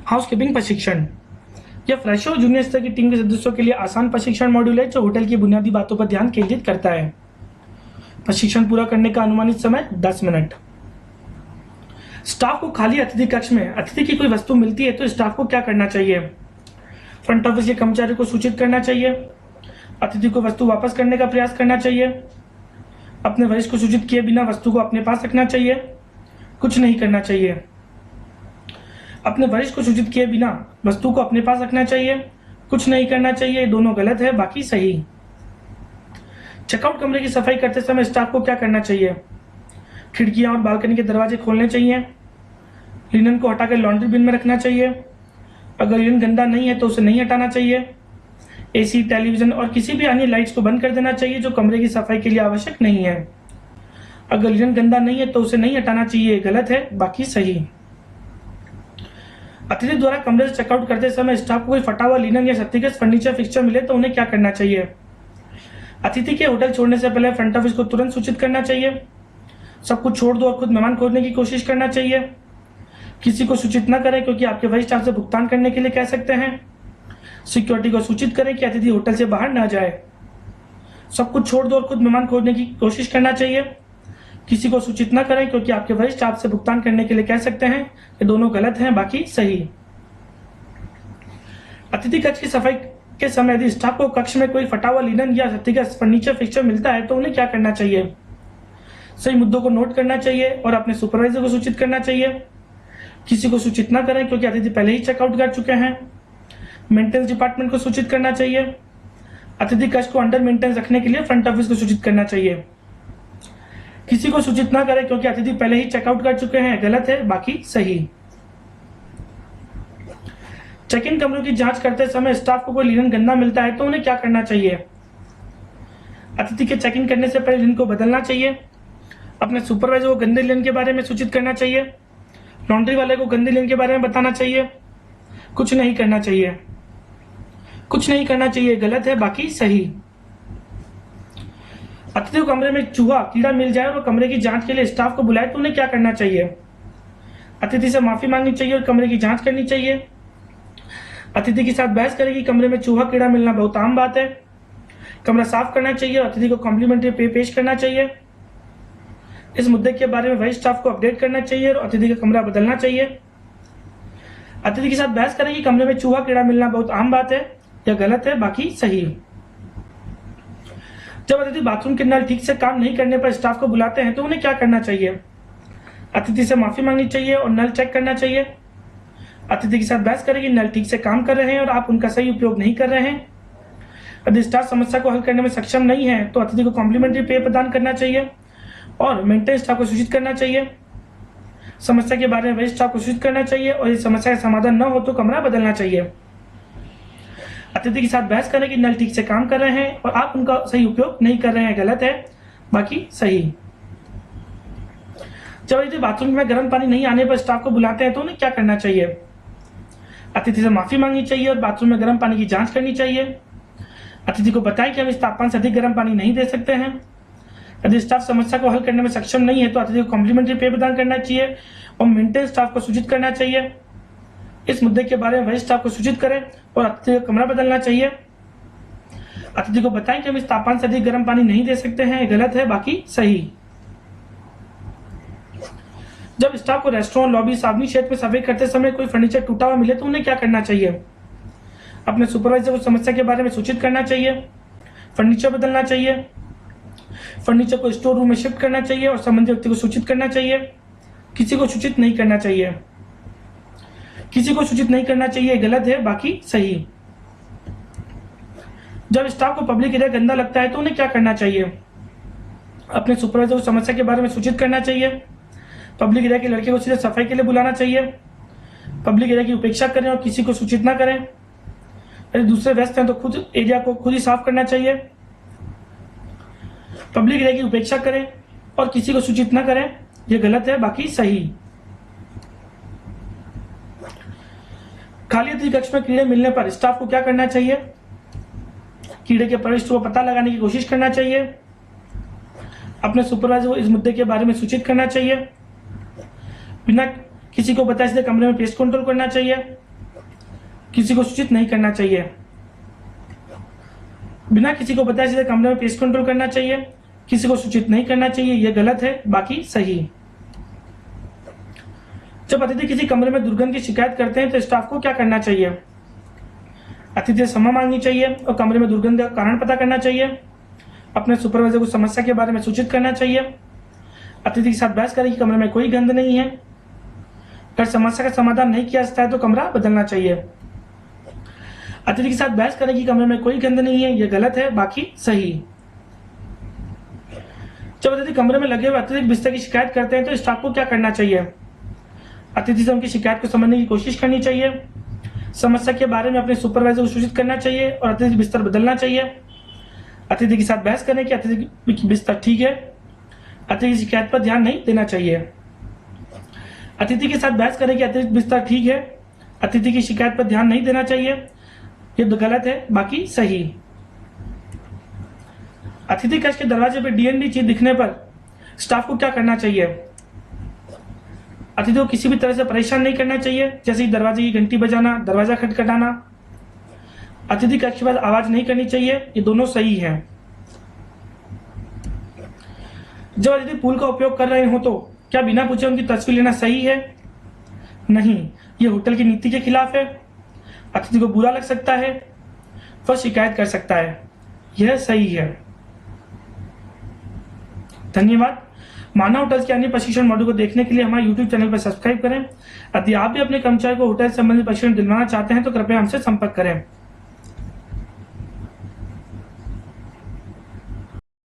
Housekeeping प्रशिक्षण। यह Fresho junior स्तर की टीम के सदस्यों के लिए आसान प्रशिक्षण मॉड्यूल है जो होटल की बुनियादी बातों पर ध्यान केंद्रित करता है। प्रशिक्षण पूरा करने का अनुमानित समय 10 मिनट। स्टाफ को खाली अतिथि कक्ष में अतिथि की कोई वस्तु मिलती है तो स्टाफ को क्या करना चाहिए? फ्रंट ऑफिस के कर्मचारी को सूचित करना चाहिए, अतिथि को वस्तु वापस करने का प्रयास करना चाहिए, अपने वरिष्ठ को सूचित किए बिना वस्तु को अपने पास रखना चाहिए, कुछ नहीं करना चाहिए। अपने वरिष्ठ को सूचित किए बिना वस्तु को अपने पास रखना चाहिए, कुछ नहीं करना चाहिए, दोनों गलत है, बाकी सही। चेकआउट कमरे की सफाई करते समय स्टाफ को क्या करना चाहिए? खिड़कियां और बालकनी के दरवाजे खोलने चाहिए, लिनन को हटाकर लॉन्ड्री बिन में रखना चाहिए, अगर लिनन गंदा नहीं है तो उसे नहीं हटाना चाहिए, एसी, टेलीविजन और किसी भी अन्य लाइट्स को बंद कर देना चाहिए जो कमरे की सफाई के लिए आवश्यक नहीं है। अगर लिनन गंदा नहीं है तो उसे नहीं हटाना चाहिए, गलत है, बाकी सही। अतिथि द्वारा कमरे से चेकआउट करते समय स्टाफ को कोई फटा हुआ लिनन या क्षतिग्रस्त फर्नीचर फिक्सचर मिले तो उन्हें क्या करना चाहिए? अतिथि के होटल छोड़ने से पहले फ्रंट ऑफिस को तुरंत सूचित करना चाहिए, सब कुछ छोड़ दो और खुद मेहमान खोजने की कोशिश करना चाहिए, किसी को सूचित न करें क्योंकि आपके वरिष्ठ आपसे भुगतान करने के लिए कह सकते हैं, सिक्योरिटी को सूचित करें कि अतिथि होटल से बाहर न जाए, सब कुछ छोड़ दो और खुद मेहमान खोजने की कोशिश करना चाहिए, किसी को सूचित न करें क्योंकि आपके वरिष्ठ आपसे भुगतान करने के लिए कह सकते हैं। ये दोनों गलत हैं, बाकी सही। अतिथि कक्ष की सफाई के समय यदि स्टाफ को कक्ष में कोई फटा हुआ लिनन या क्षतिग्रस्त फर्नीचर फिक्सचर मिलता है तो उन्हें क्या करना चाहिए? सही मुद्दों को नोट करना चाहिए और अपने सुपरवाइजर को सूचित करना चाहिए, किसी को सूचित न करें क्योंकि अतिथि पहले ही चेकआउट कर चुके हैं, मेंटेनेंस डिपार्टमेंट को सूचित करना चाहिए, अतिथि कक्ष को अंडर मेंटेनेंस रखने के लिए फ्रंट ऑफिस को सूचित करना चाहिए, किसी को सूचित न करें क्योंकि अतिथि पहले ही चेकआउट कर चुके हैं, गलत है, बाकी सही। चेक इन कमरों की जांच करते समय स्टाफ को कोई लिनन गंदा मिलता है तो उन्हें क्या करना चाहिए? अतिथि के चेक इन करने से पहले लिनन को बदलना चाहिए, अपने सुपरवाइजर को गंदे लिनन के बारे में सूचित करना चाहिए, लॉन्ड्री वाले को गंदे लिनन के बारे में बताना चाहिए, कुछ नहीं करना चाहिए। कुछ नहीं करना चाहिए, गलत है, बाकी सही। अतिथि को कमरे में चूहा कीड़ा मिल जाए और कमरे की जांच के लिए स्टाफ को बुलाए तो उन्हें क्या करना चाहिए? अतिथि से माफी मांगनी चाहिए और कमरे की जांच करनी चाहिए, अतिथि के साथ बहस करें कि कमरे में चूहा कीड़ा मिलना बहुत आम बात है, कमरा साफ करना चाहिए और अतिथि को कॉम्प्लीमेंट्री पे पेश करना चाहिए, इस मुद्दे के बारे में वरिष्ठ स्टाफ को अपडेट करना चाहिए और अतिथि का कमरा बदलना चाहिए, अतिथि के साथ बहस करें कि कमरे में चूहा कीड़ा मिलना बहुत आम बात है, यह गलत है, बाकी सही। जब अतिथि बाथरूम के नल ठीक से काम नहीं करने पर स्टाफ को बुलाते हैं तो उन्हें क्या करना चाहिए? अतिथि से माफी मांगनी चाहिए और नल चेक करना चाहिए, अतिथि के साथ बहस करें कि नल ठीक से काम कर रहे हैं और आप उनका सही उपयोग नहीं कर रहे हैं, यदि स्टाफ समस्या को हल करने में सक्षम नहीं है तो अतिथि को कॉम्प्लीमेंट्री पे प्रदान करना चाहिए और मेंटेनेंस स्टाफ को सूचित करना चाहिए, समस्या के बारे में वरिष्ठ स्टाफ को सूचित करना चाहिए और यदि समस्या का समाधान न हो तो कमरा बदलना चाहिए, अतिथि के साथ बहस करें कि नल ठीक से काम कर रहे हैं और आप उनका सही उपयोग नहीं कर रहे हैं, गलत है, बाकी सही। जब यदि बाथरूम में गर्म पानी नहीं आने पर स्टाफ को बुलाते हैं तो उन्हें क्या करना चाहिए? अतिथि से माफी मांगनी चाहिए और बाथरूम में गर्म पानी की जांच करनी चाहिए, अतिथि को बताएं कि हम इस तापमान से अधिक गर्म पानी नहीं दे सकते हैं, यदि स्टाफ समस्या को हल करने में सक्षम नहीं है तो अतिथि को कॉम्प्लीमेंट्री पे प्रदान करना चाहिए और मेंटेनेंस स्टाफ को सूचित करना चाहिए, इस मुद्दे के बारे में वरिष्ठ स्टाफ को सूचित करें और अतिथि का कमरा बदलना चाहिए, अतिथि को बताएं कि हम इस तापमान से अधिक गर्म पानी नहीं दे सकते हैं, गलत है, बाकी सही। जब स्टाफ को रेस्टोरेंट, लॉबी, सार्वजनिक क्षेत्र में सफाई करते समय कोई फर्नीचर टूटा हुआ मिले तो उन्हें क्या करना चाहिए? अपने सुपरवाइजर को समस्या के बारे में सूचित करना चाहिए, फर्नीचर बदलना चाहिए, फर्नीचर को स्टोर रूम में शिफ्ट करना चाहिए और संबंधित व्यक्ति को सूचित करना चाहिए, किसी को सूचित नहीं करना चाहिए। किसी को सूचित नहीं करना चाहिए, गलत है, बाकी सही। जब स्टाफ को पब्लिक एरिया गंदा लगता है तो उन्हें क्या करना चाहिए? अपने सुपरवाइजर को समस्या के बारे में सूचित करना चाहिए, पब्लिक एरिया के लड़के को सीधे सफाई के लिए बुलाना चाहिए, पब्लिक एरिया की उपेक्षा करें और किसी को सूचित ना करें, यदि दूसरे व्यस्त हैं तो खुद एरिया को खुद ही साफ करना चाहिए, पब्लिक एरिया की उपेक्षा करें और किसी को सूचित ना करें, यह गलत है, बाकी सही। खाली अतिथि कक्ष में कीड़े मिलने पर स्टाफ को क्या करना चाहिए? कीड़े के प्रविष्ट को पता लगाने की कोशिश करना चाहिए, अपने सुपरवाइजर को इस मुद्दे के बारे में सूचित करना चाहिए, बिना किसी को बताए सीधे कमरे में पेस्ट कंट्रोल करना चाहिए, किसी को सूचित नहीं करना चाहिए। बिना किसी को बताए सीधे कमरे में पेस्ट कंट्रोल करना चाहिए, किसी को सूचित नहीं करना चाहिए, यह गलत है, बाकी सही। जब अतिथि किसी कमरे में दुर्गंध की शिकायत करते हैं तो स्टाफ को क्या करना चाहिए? अतिथि से क्षमा मांगनी चाहिए और कमरे में दुर्गंध का कारण पता करना चाहिए। अपने सुपरवाइजर को समस्या के बारे में सूचित करना चाहिए। अतिथि के साथ बहस करें कि कमरे में कोई गंध नहीं है। अगर समस्या का समाधान नहीं किया जाता है तो कमरा बदलना चाहिए। अतिथि के साथ बहस करें कि कमरे में कोई गंध नहीं है, यह गलत है, बाकी सही। जब अतिथि कमरे में लगे हुए अतिरिक्त बिस्तर की शिकायत करते हैं तो स्टाफ को क्या करना चाहिए? अतिथि से उनकी शिकायत को समझने की कोशिश करनी चाहिए। समस्या के बारे में अपने सुपरवाइजर को सूचित करना चाहिए और अतिरिक्त बिस्तर बदलना चाहिए। अतिथि के साथ बहस करें कि अतिथि की बिस्तर ठीक है। अतिथि की शिकायत पर ध्यान नहीं देना चाहिए। अतिथि के साथ बहस करें कि अतिरिक्त बिस्तर ठीक है। अतिथि की शिकायत पर ध्यान नहीं देना चाहिए, ये गलत है, बाकी सही। अतिथि कक्ष के दरवाजे पर डीएनडी चीज दिखने पर स्टाफ को क्या करना चाहिए? अतिथि को किसी भी तरह से परेशान नहीं करना चाहिए, जैसे कि दरवाजे की घंटी बजाना, दरवाजा खटखटाना। अतिथि कक्ष के बाद आवाज नहीं करनी चाहिए, ये दोनों सही हैं। जब अतिथि पूल का उपयोग कर रहे हो तो क्या बिना पूछे उनकी तस्वीर लेना सही है? नहीं, ये होटल की नीति के खिलाफ है। अतिथि को बुरा लग सकता है, वह शिकायत कर सकता है, यह सही है। धन्यवाद। मानव होटल्स के अन्य प्रशिक्षण मॉड्यूल को देखने के लिए हमारे YouTube चैनल पर सब्सक्राइब करें। यदि आप भी अपने कर्मचारी को होटल संबंधित प्रशिक्षण दिलवाना चाहते हैं तो कृपया हमसे संपर्क करें।